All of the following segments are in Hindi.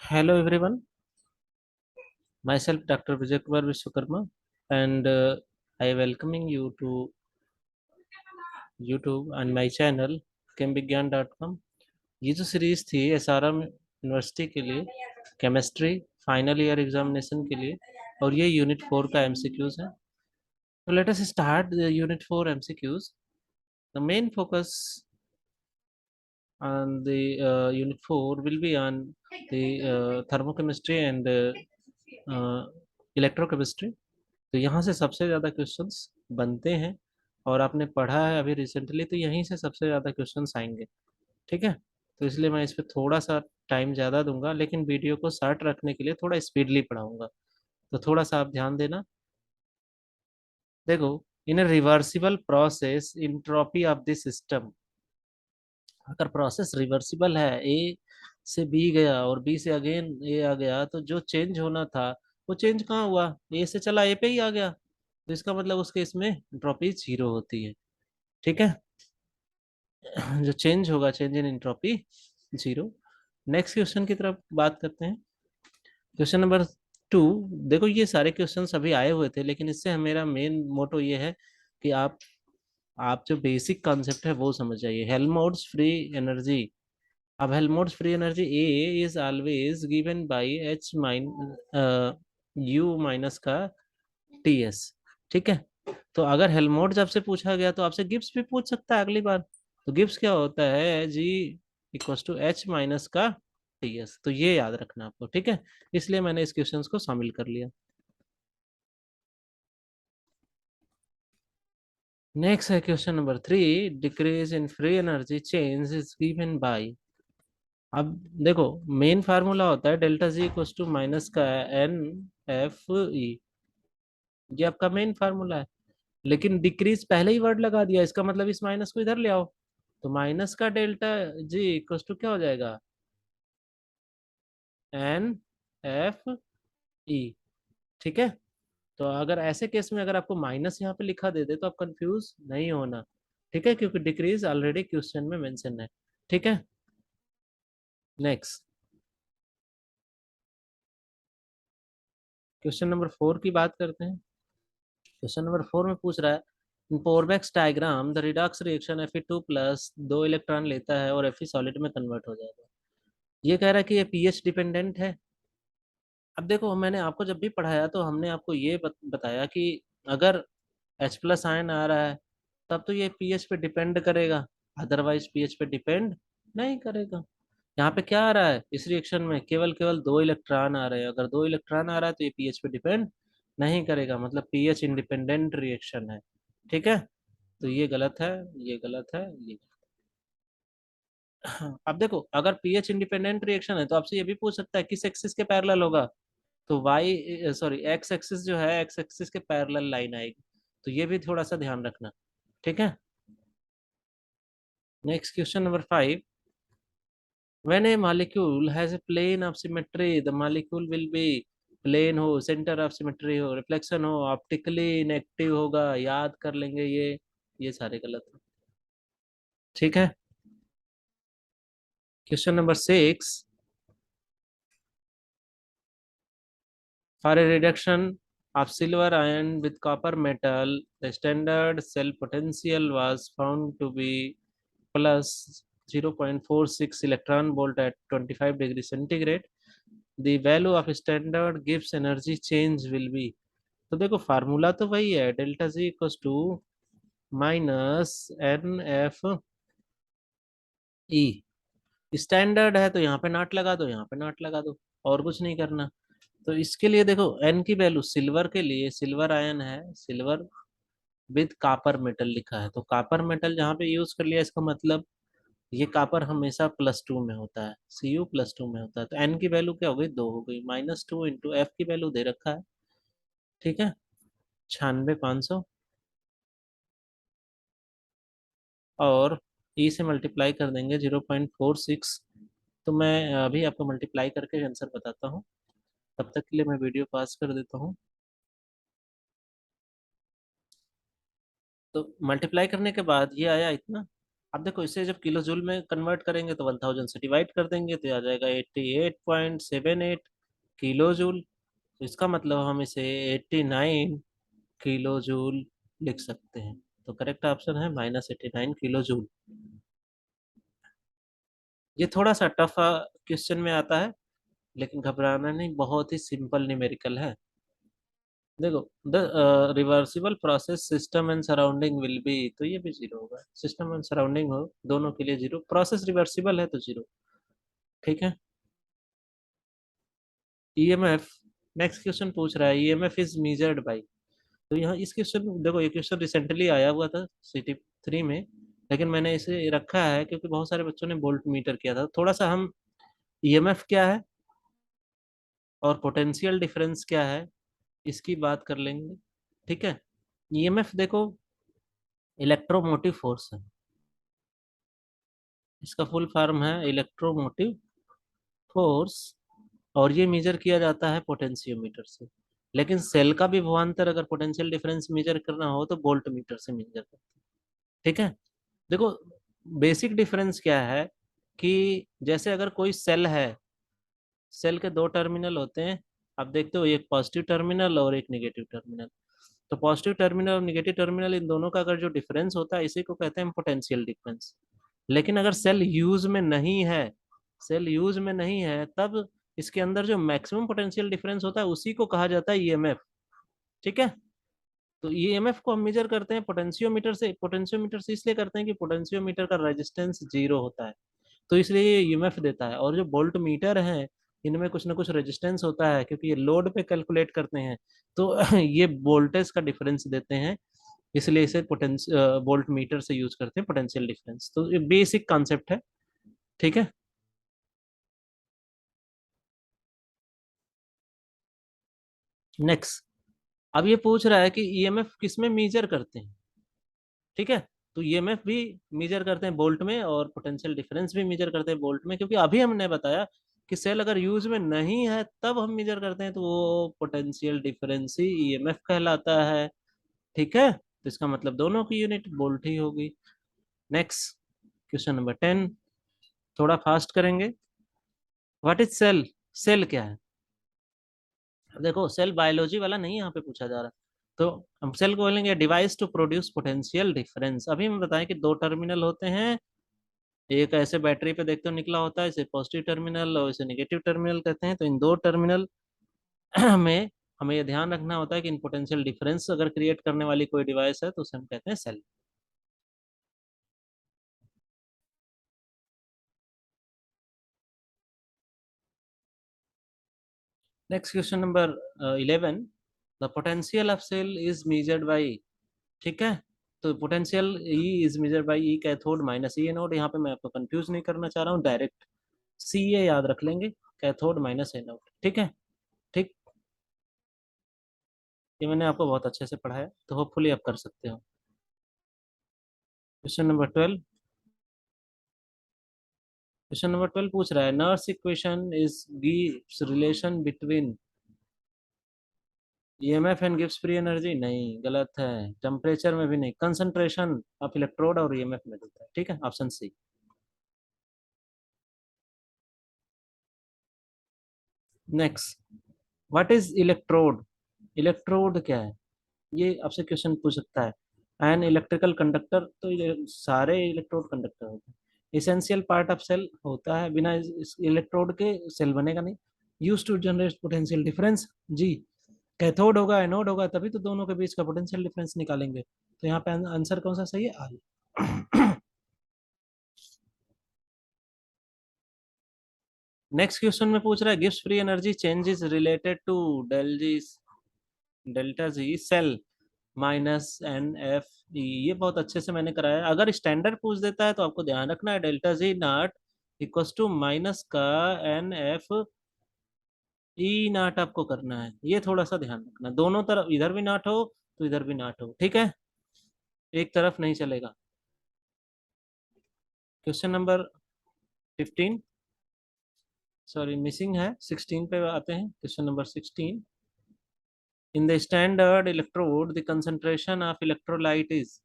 Hello everyone, myself Dr. Vijay Kumar Vishwakarma and I welcoming you to YouTube and my channel kembigyan.com। ये जो सीरीज थी एसआरएम यूनिवर्सिटी के लिए केमिस्ट्री फाइनल ईयर एग्जामिनेशन के लिए और ये यूनिट 4 का एमसीक्यूज है। तो let us start the unit 4 MCQs. The main focus on the unit 4 will be on the thermochemistry and electrochemistry। तो यहाँ से सबसे ज़्यादा क्वेश्चंस बनते हैं और आपने पढ़ा है अभी रिसेंटली, तो यहीं से सबसे ज़्यादा क्वेश्चंस आएंगे। ठीक है, तो इसलिए मैं इस पर थोड़ा सा टाइम ज़्यादा दूंगा, लेकिन वीडियो को शॉर्ट रखने के लिए थोड़ा स्पीडली पढ़ाऊंगा। तो थोड़ा सा आप ध्यान देना। देखो, in a reversible process entropy of the system, अगर प्रोसेस रिवर्सिबल है, ए से बी गया और बी से अगेन ए आ गया, तो जो चेंज होना था वो चेंज कहाँ हुआ? ए से चला ए पे ही आ गया। तो इसका मतलब उसके इसमें एंट्रोपी जीरो होती है। ठीक है, जो चेंज होगा, change in entropy zero. Next question की तरफ बात करते हैं। Question number 2। देखो, ये सारे क्वेश्चन अभी आए हुए थे, लेकिन इससे मेरा मेन मोटो ये है कि आप जो बेसिक कॉन्सेप्ट है वो समझ जाइए। Helmholtz free energy. अब Helmholtz free energy A is always given by H mine U minus का टी एस। ठीक है, तो अगर हेल्महोल्ट्ज आपसे पूछा गया तो आपसे गिब्स भी पूछ सकता है अगली बार। तो गिब्स क्या होता है? जी इक्वल्स टू एच माइनस का टी एस। तो ये याद रखना आपको। ठीक है, इसलिए मैंने इस क्वेश्चंस को शामिल कर लिया। नेक्स्ट है question number 3। Decrease in free energy change is given by. अब देखो, मेन फार्मूला होता है delta G equals to minus का एन एफ ई। ये आपका मेन फार्मूला है, लेकिन डिक्रीज पहले ही वर्ड लगा दिया, इसका मतलब इस माइनस को इधर ले आओ। तो माइनस का डेल्टा जी इक्वल्स टू क्या हो जाएगा? N F E. ठीक है, तो अगर ऐसे केस में अगर आपको माइनस यहाँ पे लिखा दे दे तो आप कंफ्यूज नहीं होना। ठीक है, क्योंकि डिक्रीज ऑलरेडी क्वेश्चन में मेंशन है। ठीक है, नेक्स्ट क्वेश्चन नंबर 4 की बात करते हैं। क्वेश्चन नंबर 4 में पूछ रहा है Pourbaix diagram the redox reaction Fe2 plus 2 electron लेता है और Fe सॉलिड में कन्वर्ट हो जाएगा। ये कह रहा है कि ये पीएच डिपेंडेंट है। अब देखो, मैंने आपको जब भी पढ़ाया तो हमने आपको ये बताया कि अगर H प्लस आयन आ रहा है तब तो ये पीएच पे डिपेंड करेगा, अदरवाइज पीएच पे डिपेंड नहीं करेगा। यहाँ पे क्या आ रहा है? इस रिएक्शन में केवल केवल 2 इलेक्ट्रॉन आ रहे हैं। अगर 2 इलेक्ट्रॉन आ रहा है तो ये पीएच पे डिपेंड नहीं करेगा, मतलब पीएच इंडिपेंडेंट रिएक्शन है। ठीक है, तो ये गलत है, ये गलत है, ये अब देखो, अगर पीएच इंडिपेंडेंट रिएक्शन है तो आपसे ये भी पूछ सकता है किस एक्सिस के पैरेलल होगा। तो वाई सॉरी एक्स एक्सिस जो है, एक्स एक्सिस के पैरेलल लाइन आएगी। तो ये भी थोड़ा सा ध्यान रखना। ठीक है, next question number 5। When a molecule has a plane of symmetry, the molecule will be plane हो, सेंटर ऑफ सिमेट्री हो, रिफ्लेक्शन हो, ऑप्टिकली इनएक्टिव होगा। याद कर लेंगे ये सारे गलत है। ठीक है, question number 6। For a reduction of silver ion with copper metal, the standard cell potential was found to be plus 0.46 electron volt at 25 degree centigrade. The value of standard Gibbs energy change will be। तो देखो, फार्मूला तो वही है, delta G equals to minus n F E. Standard है तो यहाँ पे नॉट लगा दो, यहाँ पे नॉट लगा दो, और कुछ नहीं करना। तो इसके लिए देखो, एन की वैल्यू सिल्वर के लिए, सिल्वर आयन है, सिल्वर विद कापर मेटल लिखा है, तो कापर मेटल जहाँ पे यूज कर लिया, इसका मतलब ये कापर हमेशा +2 में होता है, Cu +2 में होता है। तो एन की वैल्यू क्या हो गई? 2 हो गई। -2 इंटू एफ की वैल्यू दे रखा है। ठीक है, 96,500 और ई से मल्टीप्लाई कर देंगे 0.46। तो मैं अभी आपको मल्टीप्लाई करके आंसर बताता हूँ। तब तक के लिए मैं वीडियो पास कर देता हूँ। तो मल्टीप्लाई करने के बाद ये आया इतना, अब देखो इसे जब किलो जूल में कन्वर्ट करेंगे तो 1000 से डिवाइड कर देंगे तो आ जाएगा 88.78 किलो जूल। तो इसका मतलब हम इसे 89 किलो जूल लिख सकते हैं। तो करेक्ट ऑप्शन है -89 किलो जूल। ये थोड़ा सा टफ क्वेश्चन में आता है, लेकिन घबराना नहीं, बहुत ही सिंपल न्यूमेरिकल है। देखो the reversible process system and surrounding will be, तो ये भी जीरो होगा, सिस्टम एंड सराउंडिंग हो दोनों के लिए जीरो, प्रोसेस रिवर्सिबल है तो जीरो। ठीक है। ईएमएफ, नेक्स्ट क्वेश्चन पूछ रहा है ईएमएफ इज मेजर्ड बाय। तो यहाँ इस क्वेश्चन, देखो ये क्वेश्चन रिसेंटली आया हुआ था सिटी 3 में, लेकिन मैंने इसे रखा है क्योंकि बहुत सारे बच्चों ने वोल्ट मीटर किया था। थोड़ा सा हम ईएमएफ क्या है और पोटेंशियल डिफरेंस क्या है इसकी बात कर लेंगे। ठीक है। ईएमएफ देखो इलेक्ट्रोमोटिव फोर्स है, इसका फुल फॉर्म है इलेक्ट्रोमोटिव फोर्स, और ये मेजर किया जाता है पोटेंशियोमीटर से। लेकिन सेल का भी विभवांतर अगर पोटेंशियल डिफरेंस मेजर करना हो तो वोल्ट मीटर से मेजर करते हैं। ठीक है। देखो बेसिक डिफरेंस क्या है कि जैसे अगर कोई सेल है, सेल के दो टर्मिनल होते हैं, आप देखते हो एक पॉजिटिव टर्मिनल और एक नेगेटिव टर्मिनल। तो पॉजिटिव टर्मिनल और नेगेटिव टर्मिनल इन दोनों का अगर जो डिफरेंस होता है इसी को कहते हैं पोटेंशियल डिफरेंस। लेकिन अगर सेल यूज में नहीं है, सेल यूज में नहीं है, तब इसके अंदर जो मैक्सिमम पोटेंशियल डिफरेंस होता है उसी को कहा जाता है ईएमएफ। ठीक है। तो ईएमएफ को हम मेजर करते हैं पोटेंशियोमीटर से, पोटेंशियोमीटर से इसलिए करते हैं कि पोटेंशियोमीटर का रेजिस्टेंस जीरो होता है, तो इसलिए ये ईएमएफ देता है। और जो वोल्ट मीटर है इनमें कुछ ना कुछ रेजिस्टेंस होता है क्योंकि ये लोड पे कैलकुलेट करते हैं, तो ये वोल्टेज का डिफरेंस देते हैं, इसलिए इसे पोटेंस वोल्ट मीटर से यूज करते हैं पोटेंशियल डिफरेंस। तो ये बेसिक कॉन्सेप्ट है। ठीक है। नेक्स्ट, अब ये पूछ रहा है कि ईएमएफ किस में मेजर करते हैं। ठीक है। तो ईएमएफ भी मेजर करते हैं वोल्ट में और पोटेंशियल डिफरेंस भी मेजर करते हैं वोल्ट में, क्योंकि अभी हमने बताया कि सेल अगर यूज में नहीं है तब हम मेजर करते हैं, तो वो पोटेंशियल डिफरेंस ही ईएमएफ कहलाता है। ठीक है। तो इसका मतलब दोनों की यूनिट वोल्ट ही होगी। नेक्स्ट, क्वेश्चन नंबर 10, थोड़ा फास्ट करेंगे। व्हाट इज सेल, सेल क्या है। देखो सेल बायोलॉजी वाला नहीं यहाँ पे पूछा जा रहा, तो हम सेल को बोलेंगे device to produce potential difference. अभी हम बताएं कि दो टर्मिनल होते हैं, एक ऐसे बैटरी पे देखते हो निकला होता है, इसे पॉजिटिव टर्मिनल और इसे नेगेटिव टर्मिनल कहते हैं। तो इन दो टर्मिनल में हमें ये ध्यान रखना होता है कि इन पोटेंशियल डिफरेंस अगर क्रिएट करने वाली कोई डिवाइस है तो उसे हम कहते हैं cell. Next question number 11, the potential of cell is measured by. ठीक है। तो potential E is measured by E cathode minus E anode. यहाँ पे मैं आपको कंफ्यूज नहीं करना चाह रहा हूँ, डायरेक्ट सी ए याद रख लेंगे, कैथोड माइनस एनोड। ठीक है। ठीक, ये मैंने आपको बहुत अच्छे से पढ़ाया तो होपफुली आप कर सकते हो। क्वेश्चन नंबर 12, क्वेश्चन नंबर 12 पूछ रहा है Nernst equation is gives relation between EMF and गिव्स फ्री एनर्जी। नहीं, गलत है। टेम्परेचर में भी नहीं, कंसंट्रेशन ऑफ इलेक्ट्रोड और ईएमएफ में देता है। ठीक है, option C. Next, what is electrode, electrode क्या है, ये आपसे क्वेश्चन पूछ सकता है। एन इलेक्ट्रिकल कंडक्टर, तो ये सारे इलेक्ट्रोड कंडक्टर होते हैं। इसेंशियल पार्ट ऑफ सेल होता है, बिना इस इलेक्ट्रोड के सेल बनेगा नहीं। Use to generate potential difference, जी। कैथोड होगा एनोड होगा तभी तो दोनों के बीच का पोटेंशियल डिफरेंस निकालेंगे। तो यहाँ पे आंसर कौन सा सही है, आई। नेक्स्ट क्वेश्चन में पूछ रहा है गिव्स free energy change is related to del G, delta G cell minus n F E. ये बहुत अच्छे से मैंने कराया है। अगर स्टैंडर्ड पूछ देता है तो आपको ध्यान रखना है delta G not equals to minus का एन एफ ई नॉट आपको करना है, ये थोड़ा सा ध्यान रखना, दोनों तरफ इधर भी नॉट हो तो इधर भी नॉट हो। ठीक है, एक तरफ नहीं चलेगा। क्वेश्चन नंबर 15, सॉरी मिसिंग है, 16 पे आते हैं। Question number 16, in the standard electrode the concentration of electrolyte is.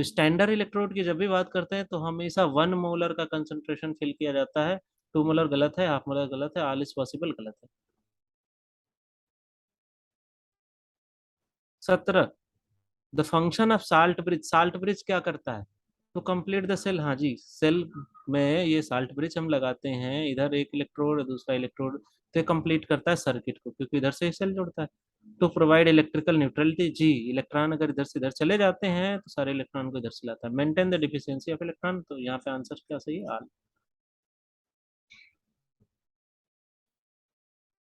तो स्टैंडर्ड इलेक्ट्रोड की जब भी बात करते हैं तो हमेशा 1 मोलर का कंसंट्रेशन फिल किया जाता है। 2 मोलर गलत है, हाफ मोलर गलत है, ऑल इज पॉसिबल गलत है। 17, the function of salt bridge. Salt bridge क्या करता है? तो कंप्लीट द सेल। हाँ जी, सेल में ये साल्ट ब्रिज हम लगाते हैं, इधर एक इलेक्ट्रोड दूसरा इलेक्ट्रोड, तो कंप्लीट करता है सर्किट को, क्योंकि इधर से सेल जुड़ता है। To provide electrical neutrality. जी, इलेक्ट्रॉन अगर इधर से इधर चले जाते हैं तो सारे इलेक्ट्रॉन को इधर से लाता है। Maintain the deficiency of electron. तो यहाँ पे आंसर क्या सही है?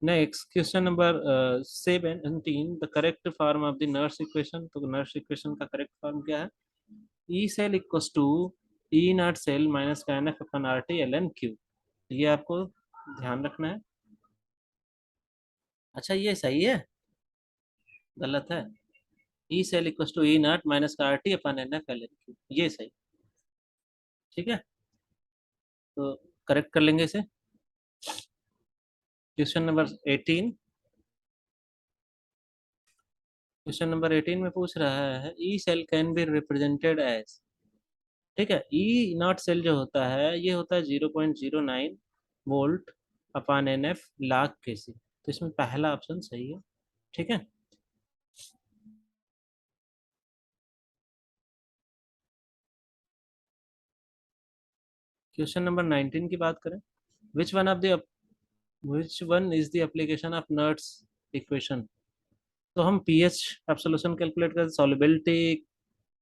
Next question number 17, the correct form of the Nernst equation. तो नर्स इक्वेशन का करेक्ट फॉर्म क्या है? E cell equals to E naught cell minus का N F upon R T L N Q. ये आपको ध्यान रखना है। अच्छा, ये सही है? गलत है। E cell equals to E naught minus का R T upon N F L N Q, ये सही। ठीक है, तो करेक्ट कर लेंगे इसे। Question number 18। क्वेश्चन नंबर 18 में पूछ रहा है E cell can be represented as. ठीक है, ई नॉट सेल जो होता है ये होता है 0.09 वोल्ट अपान एन एफ लाख के सी। तो इसमें पहला ऑप्शन सही है। ठीक है। क्वेश्चन नंबर 19 की बात करें, which one of the which one is the application of नर्ट्स equation. तो हम पीएच एब्सोल्यूशन कैलकुलेट करते, सॉल्युबिलिटी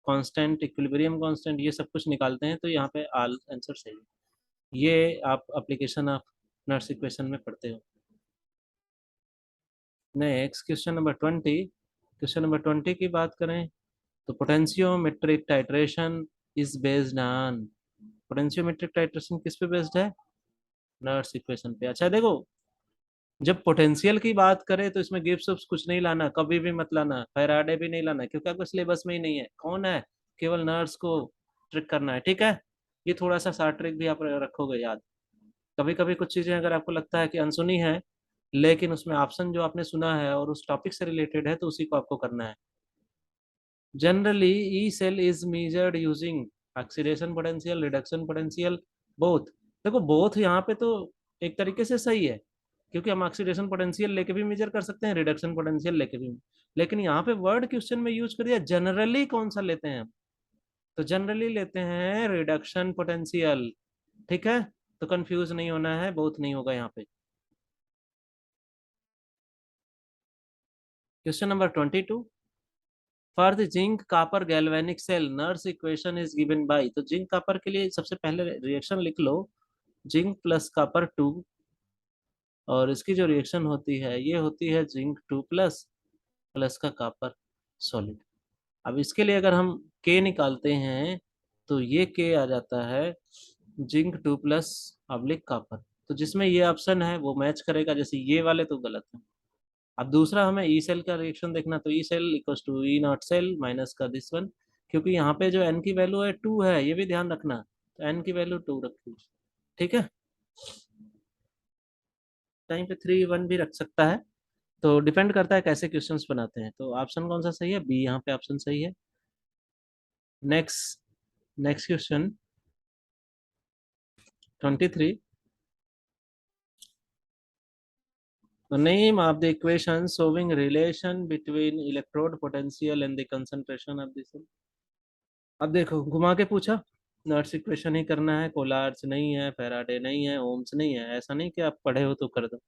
कांस्टेंट, इक्विलिब्रियम कांस्टेंट, ये सब कुछ निकालते हैं, तो यहाँ पे आल आंसर सही है। ये आप एप्लीकेशन ऑफ नर्ट्स इक्वेशन में पढ़ते हो। Next question number 20। Question number 20 की बात करें तो potentiometric titration is based on. Potentiometric titration किस पे बेस्ड है? नर्स इक्वेशन पे। अच्छा देखो, जब पोटेंशियल की बात करें तो इसमें गिब्स उब्स कुछ नहीं लाना, कभी भी मत लाना, फैराडे भी नहीं लाना, क्योंकि आपको सिलेबस में ही नहीं है। कौन है? केवल नर्स को ट्रिक करना है। ठीक है, ये थोड़ा सा शार्ट ट्रिक भी आप रखोगे याद। कभी कभी कुछ चीजें अगर आपको लगता है कि अनसुनी है, लेकिन उसमें ऑप्शन जो आपने सुना है और उस टॉपिक से रिलेटेड है, तो उसी को आपको करना है। Generally E cell is measured using oxidation potential, reduction potential, both. देखो बोथ यहाँ पे तो एक तरीके से सही है, क्योंकि हम ऑक्सीडेशन पोटेंशियल लेके भी मेजर कर सकते हैं, रिडक्शन पोटेंशियल लेके भी। लेकिन यहाँ पे वर्ड क्वेश्चन में यूज कर दिया जनरली, कौन सा लेते हैं हम? तो जनरली लेते हैं रिडक्शन पोटेंशियल। ठीक है, तो कंफ्यूज नहीं होना है, बोथ नहीं होगा यहाँ पे। Question number 22, for the zinc copper galvanic cell Nernst equation is given by. तो जिंक कॉपर के लिए सबसे पहले रिएक्शन लिख लो, जिंक प्लस कॉपर 2, और इसकी जो रिएक्शन होती है ये होती है जिंक 2 प्लस प्लस का कॉपर सॉलिड। अब इसके लिए अगर हम के निकालते हैं तो ये के आ जाता है जिंक 2 प्लस अब्लिक कॉपर। तो जिसमें ये ऑप्शन है वो मैच करेगा, जैसे ये वाले तो गलत है। अब दूसरा हमें ई सेल का रिएक्शन देखना, तो E cell equals to E naught cell minus का दिस वन, क्योंकि यहाँ पे जो एन की वैल्यू है 2 है, ये भी ध्यान रखना, तो एन की वैल्यू 2 रखी। ठीक है, टाइम पे 3 1 भी रख सकता है, तो डिपेंड करता है कैसे क्वेश्चंस बनाते हैं। तो ऑप्शन कौन सा सही है? बी यहाँ पे ऑप्शन सही है। Next next question 23, the name of the equation showing relation between electrode potential and the concentration of the cell। अब देखो घुमा के पूछा, नर्स इक्वेशन ही करना है, कोलार्च नहीं है, फैराडे नहीं है, ओम्स नहीं है, ऐसा नहीं कि आप पढ़े हो तो कर दो।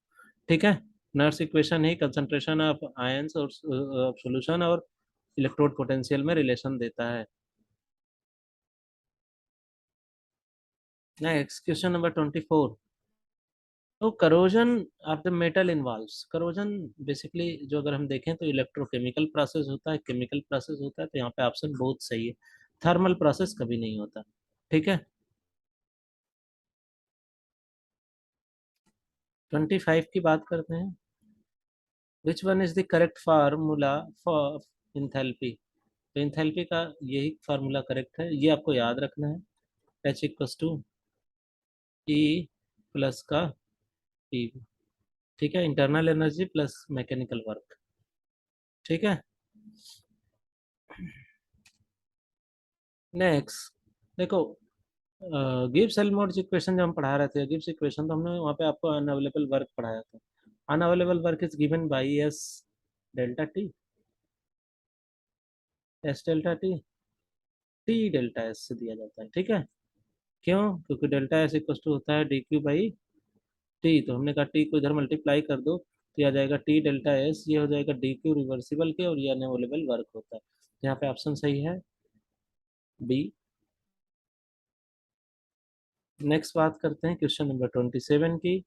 ठीक है, Nernst equation he concentration of ions और सॉल्यूशन और इलेक्ट्रोड पोटेंशियल में रिलेशन देता है। नेक्स्ट क्वेश्चन नंबर 24, तो corrosion of the metal involves. Corrosion basically जो अगर हम देखें तो इलेक्ट्रोकेमिकल प्रोसेस होता है, केमिकल प्रोसेस होता है, तो यहाँ पे ऑप्शन बहुत सही है। थर्मल प्रोसेस कभी नहीं होता। ठीक है। 25 की बात करते हैं, which one is the correct formula for enthalpy. तो इंथैल्पी का यही फार्मूला करेक्ट है, ये आपको याद रखना है। H equals to E plus का पी। ठीक है, internal energy plus mechanical work. ठीक है। नेक्स्ट देखो, गिब्स हेल्महोल्ट्ज इक्वेशन जब हम पढ़ा रहे थे, गिब्स इक्वेशन, तो हमने वहाँ पे आपको अनअवेलेबल वर्क पढ़ाया था। Unavailable work is given by S delta T, S delta T, T delta S से दिया जाता है, ठीक है। क्यों? क्योंकि डेल्टा एस इक्वल टू होता है डी क्यू बाई टी, तो हमने कहा टी को इधर मल्टीप्लाई कर दो तो ये आ जाएगा टी डेल्टा एस, ये हो जाएगा डी क्यू रिवर्सिबल के, और ये अनअवेलेबल वर्क होता है। यहाँ पे ऑप्शन सही है बी। नेक्स्ट बात करते हैं क्वेश्चन नंबर 27 की।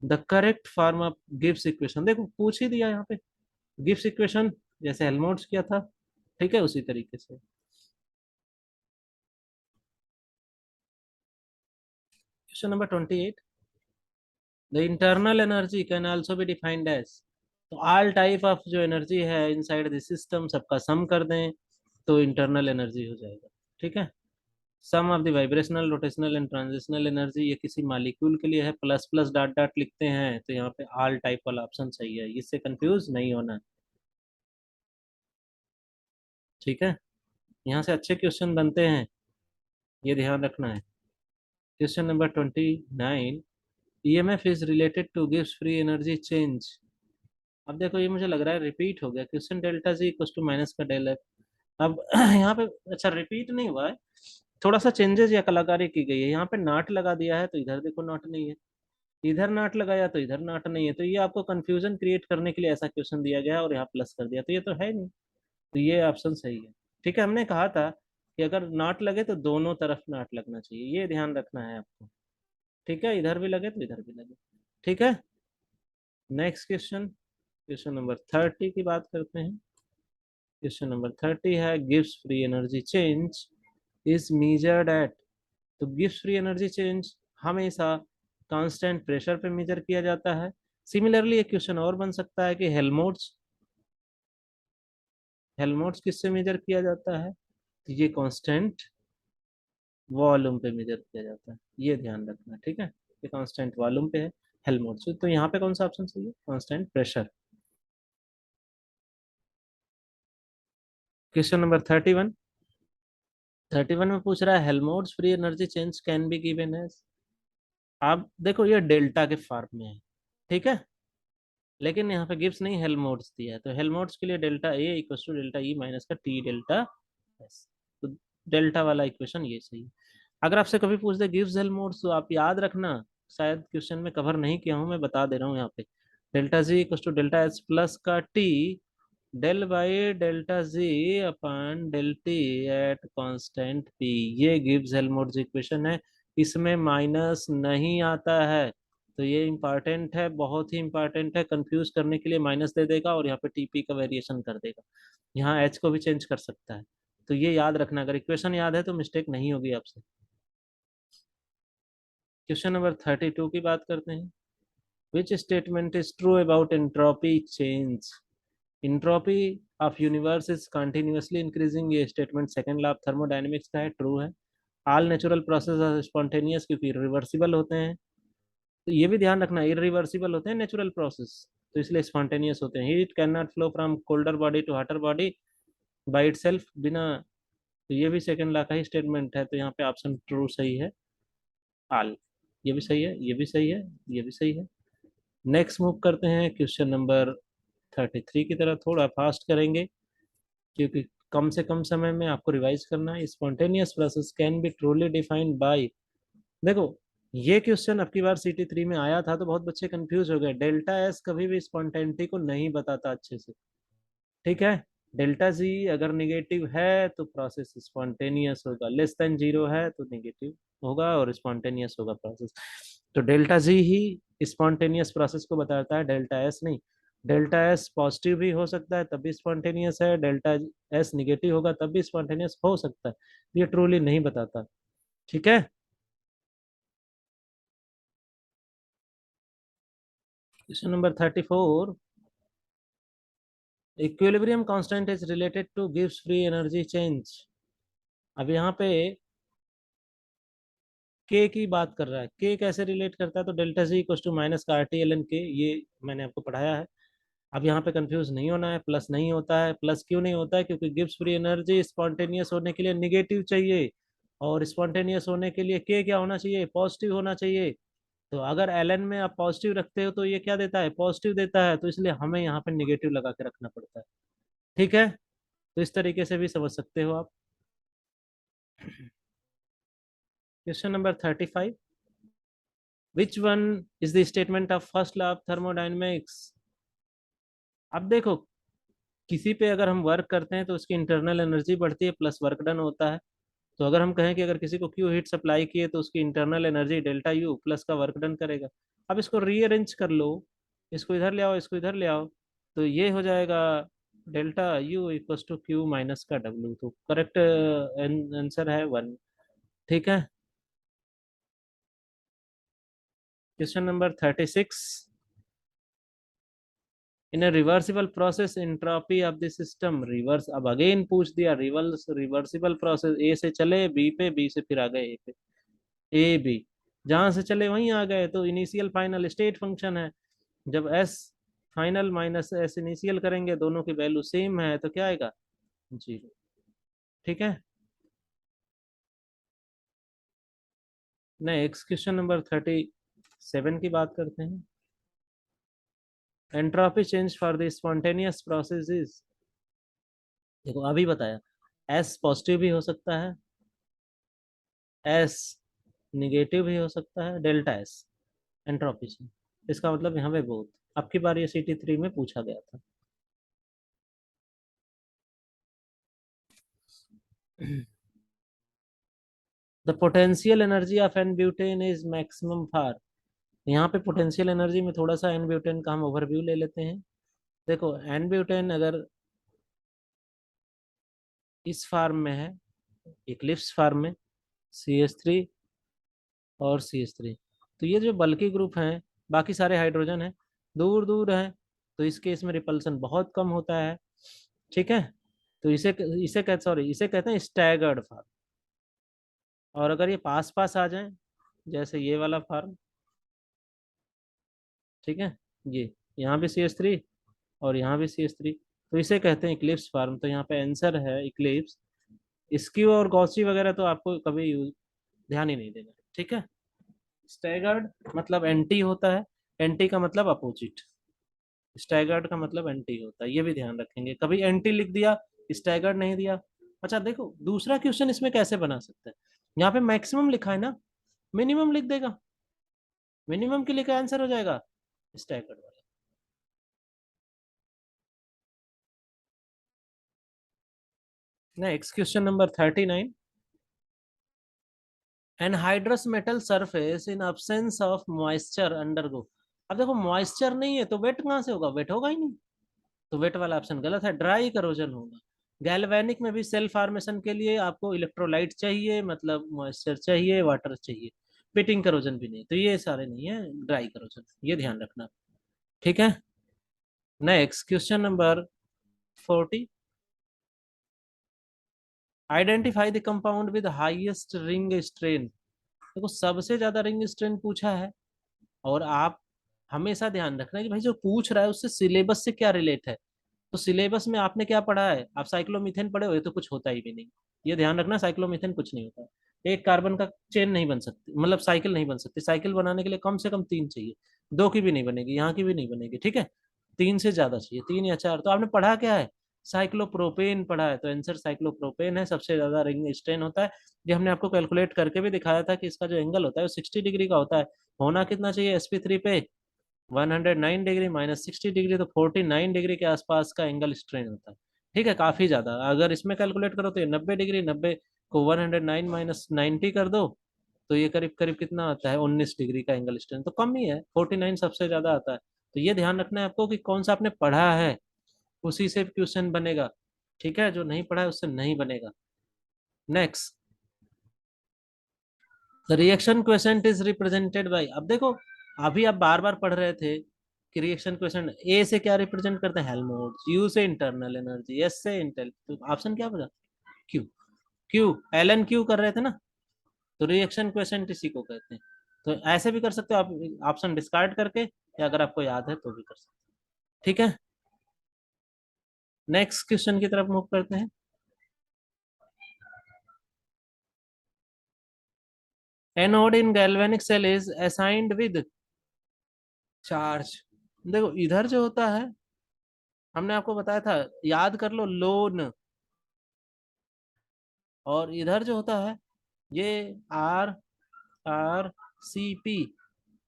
The correct form of Gibbs equation, देखो पूछ ही दिया यहाँ पे गिब्स इक्वेशन, जैसे हेल्महोल्ट्ज किया था, ठीक है, उसी तरीके से। Question number 28, the internal energy can also be defined as, तो ऑल टाइप ऑफ जो एनर्जी है इनसाइड द सिस्टम सबका सम कर दें तो इंटरनल एनर्जी हो जाएगा, ठीक है। Sum of the vibrational, rotational and transitional energy, ये किसी मॉलिक्यूल के लिए है, प्लस प्लस डॉट डॉट लिखते हैं, तो यहाँ पे ऑल टाइप वाला ऑप्शन सही है, इससे कंफ्यूज नहीं होना, ठीक है। यहाँ से अच्छे क्वेश्चन बनते हैं, ये ध्यान रखना है। Question number 29, EMF is related two gives free energy change. अब देखो ये मुझे लग रहा है रिपीट हो गया, question delta G equal to minus का डेल एफ। अब यहाँ पे अच्छा रिपीट नहीं हुआ है, थोड़ा सा चेंजेस या कलाकारी की गई है। यहाँ पे नाट लगा दिया है तो इधर देखो नाट नहीं है, इधर नाट लगाया तो इधर नाट नहीं है, तो ये आपको कंफ्यूजन क्रिएट करने के लिए ऐसा क्वेश्चन दिया गया है और यहाँ प्लस कर दिया, तो ये तो है नहीं, तो ये ऑप्शन सही है, ठीक है। हमने कहा था कि अगर नाट लगे तो दोनों तरफ नाट लगना चाहिए, ये ध्यान रखना है आपको, ठीक है, इधर भी लगे तो इधर भी लगे, ठीक है। नेक्स्ट क्वेश्चन, क्वेश्चन नंबर 30 की बात करते हैं। क्वेश्चन नंबर 30 है गिव्स free energy change is measured eight, तो गिव्स फ्री एनर्जी चेंज हमेशा कांस्टेंट प्रेशर पे मेजर किया जाता है। सिमिलरली एक क्वेश्चन और बन सकता है कि हेल्महोल्ट्ज, हेल्महोल्ट्ज किससे मेजर किया जाता है, तो ये कांस्टेंट वॉल्यूम पे मेजर किया जाता है, ये ध्यान रखना, ठीक है। ये कांस्टेंट वॉल्यूम पे है हेल्महोल्ट्ज, तो यहाँ पे कौन सा ऑप्शन सही है, कांस्टेंट प्रेशर। क्वेश्चन नंबर 31, 31 में पूछ रहा है Helmholtz free energy change can be given as. आप देखो ये डेल्टा के फॉर्म में है, ठीक है, लेकिन यहाँ पे गिब्स नहीं हेल्महोल्ट्ज दिया है, तो हेल्महोल्ट्ज के लिए delta A equal to delta E minus का टी डेल्टा एस, तो डेल्टा वाला इक्वेशन ये सही है। अगर आपसे कभी पूछ दे गिब्स हेल्महोल्ट्ज तो आप याद रखना, शायद क्वेश्चन में कवर नहीं किया हूँ, मैं बता दे रहा हूँ यहाँ पे, delta G equal to delta S plus का T del by delta G upon del T at constant P, ये गिब्स हेल्महोल्ट्ज इक्वेशन है, इसमें माइनस नहीं आता है, तो ये इंपॉर्टेंट है, बहुत ही इंपॉर्टेंट है, कंफ्यूज करने के लिए माइनस दे देगा और यहाँ पे टीपी का वेरिएशन कर देगा, यहाँ एच को भी चेंज कर सकता है, तो ये याद रखना, अगर इक्वेशन याद है तो मिस्टेक नहीं होगी आपसे। क्वेश्चन नंबर 32 की बात करते हैं। Which statement is true about entropy change, entropy of universe is continuously increasing, ये statement second law of thermodynamics का है, ट्रू है। All natural process are spontaneous, क्योंकि रिवर्सिबल होते हैं, तो ये भी ध्यान रखना इरिवर्सिबल होते हैं नेचुरल प्रोसेस, तो इसलिए स्पॉन्टेनियस होते हैं। Heat can not flow from colder body to hotter body by itself, बिना, तो ये भी सेकंड लॉ का ही स्टेटमेंट है, तो यहाँ पे ऑप्शन ट्रू सही है, ऑल, ये भी सही है, ये भी सही है, ये भी सही है। नेक्स्ट मूव करते हैं क्वेश्चन नंबर 33 की तरह, थोड़ा फास्ट करेंगे क्योंकि कम से कम समय में आपको रिवाइज करना है। Spontaneous process can be truly defined by, देखो ये क्वेश्चन अब की बार CT3 में आया था तो बहुत बच्चे कंफ्यूज हो गए, डेल्टा एस कभी भी स्पॉन्टेनिटी को नहीं बताता अच्छे से, ठीक है। डेल्टा जी अगर निगेटिव है तो प्रोसेस स्पॉन्टेनियस होगा, लेस देन जीरो है तो निगेटिव होगा और स्पॉन्टेनियस होगा प्रोसेस, तो डेल्टा जी ही स्पॉन्टेनियस प्रोसेस को बताता है, डेल्टा एस नहीं। डेल्टा एस पॉजिटिव भी हो सकता है तब भी स्पॉन्टेनियस है, डेल्टा एस निगेटिव होगा तब भी स्पॉन्टेनियस हो सकता है, ये ट्रूली नहीं बताता, ठीक है। Question number 34, equilibrium constant is related two gives free energy change. अब यहाँ पे के की बात कर रहा है, के कैसे रिलेट करता है, तो delta G equal to minus का RT ln के, ये मैंने आपको पढ़ाया है। अब यहाँ पे कंफ्यूज नहीं होना है, प्लस नहीं होता है। प्लस क्यों नहीं होता है? क्योंकि गिब्स फ्री एनर्जी स्पॉन्टेनियस होने के लिए निगेटिव चाहिए, और स्पॉन्टेनियस होने के लिए के क्या होना चाहिए? पॉजिटिव होना चाहिए। तो अगर एल एन में आप पॉजिटिव रखते हो तो ये क्या देता है? पॉजिटिव देता है, तो इसलिए हमें यहाँ पे निगेटिव लगा के रखना पड़ता है। ठीक है, तो इस तरीके से भी समझ सकते हो आप। Question number 35, which one is the statement of first law of thermodynamics? अब देखो, किसी पे अगर हम वर्क करते हैं तो उसकी इंटरनल एनर्जी बढ़ती है प्लस वर्क डन होता है। तो अगर हम कहें कि अगर किसी को क्यू हीट सप्लाई किए तो उसकी internal energy delta U plus का वर्क डन करेगा। अब इसको रीअरेंज कर लो, इसको इधर ले आओ, इसको इधर ले आओ, तो ये हो जाएगा delta U equals to Q minus का डब्ल्यू। तो करेक्ट आंसर है वन। ठीक है, question number 36, in a reversible process entropy of the system reverse. अब अगेन पूछ दिया, रिवर्सिबल प्रोसेस, ए से चले बी पे, बी से फिर आ गए ए पे, ए बी जहां से चले वहीं आ गए। तो इनिशियल फाइनल स्टेट फंक्शन है। जब S final minus S initial करेंगे, दोनों की वैल्यू सेम है, तो क्या आएगा? जीरो। ठीक है, नेक्स्ट क्वेश्चन नंबर 37 की बात करते हैं। Entropy change for the spontaneous process is, देखो अभी बताया, एस पॉजिटिव भी हो सकता है, एस निगेटिव भी हो सकता है, डेल्टा एस एंट्रोपी चेंज। इसका मतलब यहाँ पे बहुत, आपकी बार ये CT3 में पूछा गया था। The potential energy of n butane is maximum for, यहाँ पे पोटेंशियल एनर्जी में थोड़ा सा एन ब्यूटेन का हम ओवरव्यू ले लेते हैं। देखो एन ब्यूटेन अगर इस फार्म में है, इक्लिप्स फार्म में, CH3 और CH3, तो ये जो बल्कि ग्रुप हैं, बाकी सारे हाइड्रोजन हैं, दूर दूर हैं, तो इस केस में रिपल्सन बहुत कम होता है। ठीक है, तो इसे इसे कहते, सॉरी, इसे कहते हैं स्टैगर्ड फार्म। और अगर ये पास पास आ जाए, जैसे ये वाला फार्म, ठीक है, ये यहाँ भी CH3 और यहाँ भी CH3, तो इसे कहते हैं इक्लिप्स फार्म। तो यहाँ पे आंसर है इक्लिप्स। स्क्यू और गॉसी वगैरह तो आपको कभी ध्यान ही नहीं देना। ठीक है, स्टैगर्ड मतलब एंटी होता है, एंटी का मतलब अपोजिट, स्टैगर्ड का मतलब एंटी होता है, ये भी ध्यान रखेंगे। कभी एंटी लिख दिया, स्टैगर्ड नहीं दिया। अच्छा देखो, दूसरा क्वेश्चन इसमें कैसे बना सकते हैं, यहाँ पे मैक्सिमम लिखा है ना, मिनिमम लिख देगा, मिनिमम के लिए क्या आंसर हो जाएगा? स्टैगर्ड वाला। Next question number 39, anhydrous metal surface in absence of moisture undergo. अब देखो मॉइस्चर नहीं है तो वेट कहाँ से होगा? वेट होगा ही नहीं, तो वेट वाला ऑप्शन गलत है, ड्राई करोजन होगा। गैल्वेनिक में भी सेल फॉर्मेशन के लिए आपको इलेक्ट्रोलाइट चाहिए, मतलब मॉइस्चर चाहिए, वाटर चाहिए। पिटिंग करोजन भी नहीं, तो ये सारे नहीं है, ड्राई करोजन, ये ध्यान रखना। ठीक है, next question number 40, identify the compound with highest ring strain. देखो सबसे ज्यादा रिंग स्ट्रेन पूछा है, और आप हमेशा ध्यान रखना कि भाई जो पूछ रहा है उससे सिलेबस से क्या रिलेट है। तो सिलेबस में आपने क्या पढ़ा है? आप साइक्लोमीथेन पढ़े हुए, तो कुछ होता ही भी नहीं। ये ध्यान रखना, साइक्लोमीथेन कुछ नहीं होता। एक कार्बन का चेन नहीं बन सकती, मतलब साइकिल नहीं बन सकती। साइकिल बनाने के लिए कम से कम तीन चाहिए, दो की भी नहीं बनेगी, यहाँ की भी नहीं बनेगी। ठीक है, तीन से ज्यादा चाहिए, तीन या चार। तो आपने पढ़ा क्या है? साइक्लोप्रोपेन पढ़ा है, तो आंसर साइक्लोप्रोपेन है, सबसे ज्यादा रिंग स्ट्रेन होता है। ये हमने आपको कैलकुलेट करके भी दिखाया था कि इसका जो एंगल होता है वो 60 डिग्री का होता है। होना कितना चाहिए sp3 पे? 109 डिग्री माइनस 60 डिग्री, तो 49 डिग्री के आसपास का एंगल स्ट्रेन होता है। ठीक है, काफी ज्यादा। अगर इसमें कैलकुलेट करो तो ये 90 डिग्री, 90 को 109 माइनस 90 कर दो, तो ये करीब करीब कितना आता है? 19 डिग्री का एंगल स्ट्रेन, तो कम ही है, 49 सबसे ज्यादा आता है। तो ये ध्यान रखना है आपको कि कौन सा आपने पढ़ा है, उसी से क्वेश्चन बनेगा। ठीक है, जो नहीं पढ़ा है उससे नहीं बनेगा। Next, the reaction question is represented by. अब देखो, अभी आप बार बार पढ़ रहे थे कि रिएक्शन क्वेश्चन ए से क्या रिप्रेजेंट करते हैं? हेल्महोल्ट्ज, यू से इंटरनल एनर्जी, एस से इंटेल, तो ऑप्शन क्या बचा? Q. Q L N Q कर रहे थे ना, तो रिएक्शन क्वेश्चन इसी को कहते हैं। तो ऐसे भी कर सकते हो आप, ऑप्शन डिस्कार्ड करके, या अगर आपको याद है तो भी कर सकते हो। ठीक है, नेक्स्ट क्वेश्चन की तरफ मूव करते हैं। Anode in galvanic cell is assigned with charge. देखो इधर जो होता है, हमने आपको बताया था, याद कर लो, लोन। और इधर जो होता है, ये आर आर सी पी,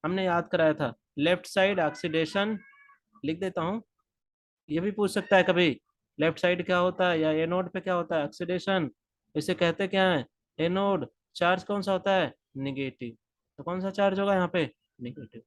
हमने याद कराया था। लेफ्ट साइड ऑक्सीडेशन, लिख देता हूँ। ये भी पूछ सकता है कभी, लेफ्ट साइड क्या होता है, या एनोड पे क्या होता है, ऑक्सीडेशन। इसे कहते क्या है, एनोड। चार्ज कौन सा होता है, निगेटिव। तो कौन सा चार्ज होगा यहाँ पे, negative.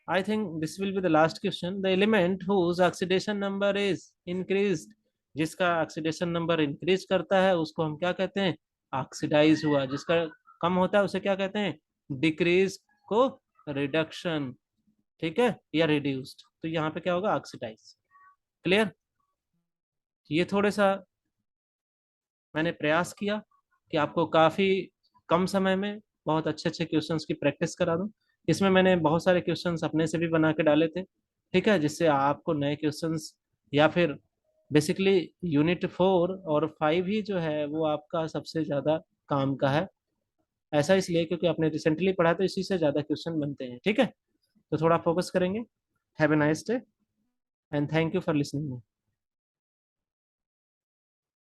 I think this will be the last question. The element whose oxidation number is increased, जिसका ऑक्सीडेशन नंबर इंक्रीज करता है उसको हम क्या कहते हैं, ऑक्सीडाइज हुआ। जिसका कम होता है उसे क्या कहते हैं, डिक्रीज को रिडक्शन, ठीक है, या रिड्यूस्ड। तो यहाँ पे क्या होगा, ऑक्सीडाइज। क्लियर। ये थोड़े सा मैंने प्रयास किया कि आपको काफी कम समय में बहुत अच्छे अच्छे क्वेश्चंस की प्रैक्टिस करा दूं। इसमें मैंने बहुत सारे क्वेश्चंस अपने से भी बना के डाले थे, ठीक है, जिससे आपको नए क्वेश्चंस, या फिर बेसिकली यूनिट 4 और 5 ही जो है वो आपका सबसे ज्यादा काम का है। ऐसा इसलिए क्योंकि आपने रिसेंटली पढ़ा तो इसी से ज्यादा क्वेश्चन बनते हैं, ठीक है। तो थोड़ा फोकस करेंगे। Have a nice day and thank you for listening.